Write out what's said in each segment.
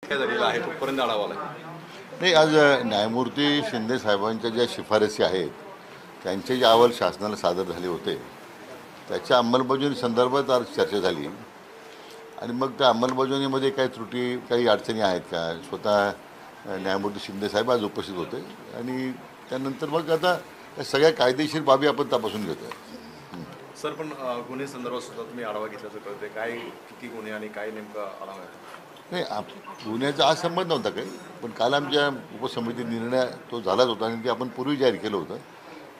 काय झालेलं आहे कुठपर्यंत आढावा आला? नाही, आज न्यायमूर्ती शिंदे साहेबांच्या ज्या शिफारसी आहेत त्यांचे जे अहवाल शासनाला सादर झाले होते त्याच्या अंमलबजावणी संदर्भात आज चर्चा झाली आणि मग त्या अंमलबजावणीमध्ये काही त्रुटी काही अडचणी आहेत का स्वतः न्यायमूर्ती शिंदे साहेब आज उपस्थित होते आणि त्यानंतर मग आता या सगळ्या कायदेशीर बाबी आपण तपासून घेतो. सर पण गुन्हे संदर्भात सुद्धा तुम्ही आढावा घेतल्याचं कळते, काय किती गुन्हे आणि काय नेमका आढावा आहे? नाही, गुन्ह्याचा आज संबंध नव्हता काही, पण काल आमच्या उपसमिती निर्णय तो झालाच होता आणि ते आपण पूर्वी जाहीर केलं होतं.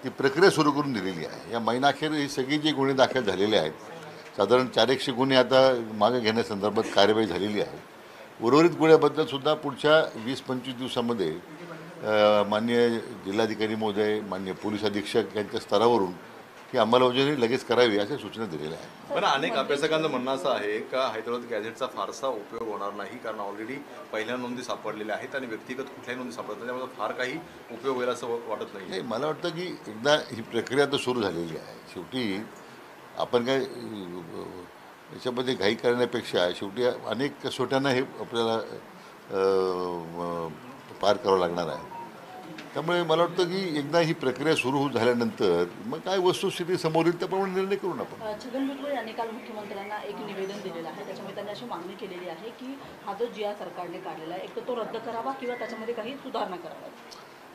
ती प्रक्रिया सुरू करून दिलेली आहे. या महिनाअखेर ही सगळी जे गुन्हे दाखल झालेले आहेत साधारण 400 गुन्हे आता मागे घेण्यासंदर्भात कार्यवाही झालेली आहे. उर्वरित गुन्ह्याबद्दलसुद्धा पुढच्या 20-25 दिवसामध्ये माननीय जिल्हाधिकारी महोदय माननीय पोलीस अधीक्षक यांच्या स्तरावरून ही अंमलबजावणी लगेच करावी अशा सूचना दिलेल्या आहेत. पण अनेक अभ्यासकांचं म्हणणं असं आहे का हैदराबाद गॅझेटचा फारसा उपयोग होणार नाही, कारण ऑलरेडी पहिल्या नोंदी सापडलेल्या आहेत आणि व्यक्तिगत कुठल्याही नोंदी सापडतात, त्यामुळे फार काही उपयोग होईल असं वाटत नाही. मला वाटतं की एकदा ही प्रक्रिया तर सुरू झालेली आहे. शेवटी आपण काय याच्यामध्ये घाई करण्यापेक्षा शेवटी अनेक कसोट्यांना हे आपल्याला पार करावं लागणार आहे. त्यामुळे मला वाटतं की एकदा ही प्रक्रिया सुरू झाल्यानंतर मग काय वस्तुस्थिती समोर येईल त्याप्रमाणे निर्णय करू आपण. छगन भुजबळ यांनी काल मुख्यमंत्र्यांना एक निवेदन दिलेलं आहे. त्याच्यामध्ये त्यांनी अशी मागणी केलेली आहे की हा जो जी आर सरकारने काढलेला आहे एक तर तो रद्द करावा किंवा त्याच्यामध्ये काही सुधारणा कराव्यात.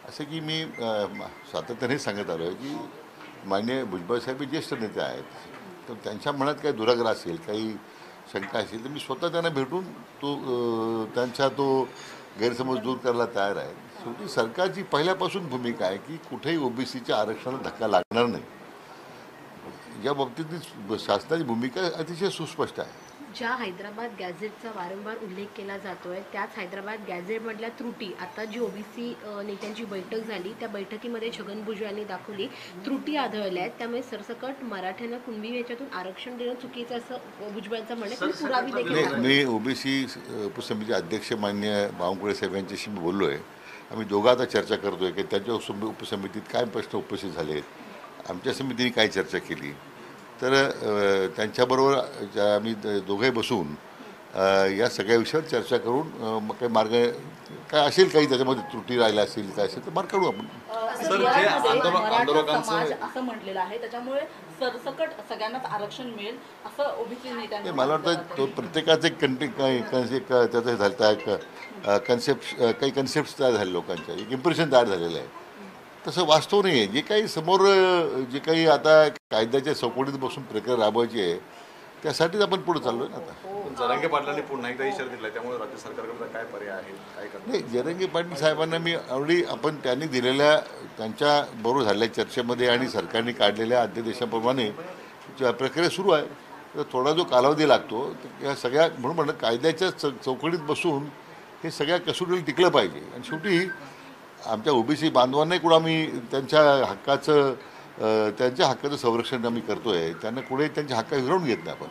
असं की मी सातत्याने सांगत आलो आहे की माननीय भुजबळ साहेब ज्येष्ठ नेते आहेत, तर त्यांच्या मनात काही दुराग्रह असेल काही शंका असेल तर मी स्वतः त्यांना भेटून त्यांचा तो गैरसमज दूर करायला तयार आहे. शेवटी सरकारची पहिल्यापासून भूमिका आहे की कुठेही ओबीसीच्या आरक्षणाला धक्का लागणार नाही. या बाबतीत शासनाची भूमिका अतिशय सुस्पष्ट आहे. ज्या हैदराबाद गॅझेटचा वारंवार उल्लेख केला जातोय त्याच हैदराबाद गॅझेटमधल्या त्रुटी आता जी ओबीसी नेत्यांची बैठक झाली त्या बैठकीमध्ये छगन भुजबळ यांनी दाखवली त्रुटी आढळल्या आहेत. त्यामुळे सरसकट मराठ्यांना कुणबी याच्यातून आरक्षण देणं चुकीचं असं भुजबळांचं म्हणणं आहे. पुरावी देखील मी ओबीसी उपसमितीचे अध्यक्ष माननीय बावनकुळे साहेब यांच्याशी बोललो आहे. आम्ही दोघं आता चर्चा करतोय की त्यांच्या उपसमितीत काय प्रश्न उपस्थित झाले आहेत, आमच्या समितीने काय चर्चा केली, तर त्यांच्याबरोबर आम्ही दोघंही बसून या सगळ्या विषयावर चर्चा करून मग काही मार्ग काय असेल काही त्याच्यामध्ये त्रुटी राहिल्या असतील काय असेल तर मार्ग काढू आपण. असं म्हटलेलं आहे त्याच्यामुळे सरसकट सगळ्यांनाच आरक्षण मिळेल असं ओबीसी नेत्यांनी. मला वाटतं तो प्रत्येकाचं एक त्याचं झालं कन्सेप्ट काही कन्सेप्ट तयार झाले लोकांच्या एक इम्प्रेशन तयार झालेलं आहे. तसं वास्तव नाही आहे. जे काही समोर जे काही आता कायद्याच्या चौकटीत बसून प्रक्रिया राबवायची आहे त्यासाठीच आपण पुढे चाललो आहे ना. आता जरांगे पाटलांनी पुन्हा एकदा इशारा दिला, त्यामुळे राज्य सरकारकडे काय पर्याय आहे, काय करणार? नाही, जरांगे पाटील साहेबांना मी ऑलरेडी आपण त्यांनी दिलेल्या त्यांच्याबरोबर झालेल्या चर्चेमध्ये आणि सरकारने काढलेल्या अध्यादेशाप्रमाणे प्रक्रिया सुरू आहे. तर थोडा जो कालावधी लागतो या सगळ्या म्हणून कायद्याच्या चौकटीत बसून हे सगळ्या कसोटीला टिकलं पाहिजे. आणि शेवटी आमच्या ओबीसी बांधवांनाही कुठं आम्ही त्यांच्या हक्काचं संरक्षण आम्ही करतोय. त्यांना कुठे त्यांच्या हक्क हिरावून घेत नाही आपण.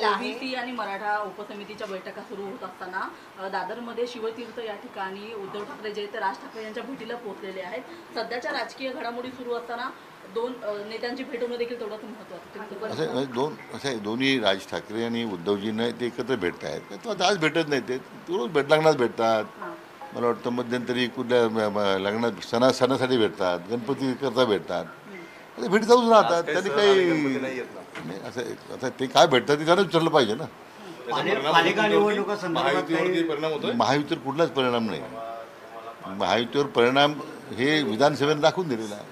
ओबीसी आणि मराठा उपसमितीच्या बैठका सुरू होत असताना दादरमध्ये शिवतीर्थ या ठिकाणी उद्धव ठाकरे जे ते राज ठाकरे यांच्या भेटीला पोहोचलेले आहेत. सध्याच्या राजकीय घडामोडी सुरू असताना दोन नेत्यांची भेट होणं देखील तेवढंच महत्त्वाचं. असं दोन्ही राज ठाकरे आणि उद्धवजींना ते एकत्र भेटत आहेत. तो आज भेटत नाही, ते रोज लग्नात भेटतात. मला वाटतं मध्यंतरी कुठल्या लग्नात सणासाठी भेटतात, गणपती करता भेटतात, भेट जाऊच राहतात. त्यांनी काही नाही असं आता ते काय भेटतात ते त्यांना विचारलं पाहिजे ना. महायुतीवर कुठलाच परिणाम नाही. महायुतीवर परिणाम हे विधानसभेने दाखवून दिलेला आहे.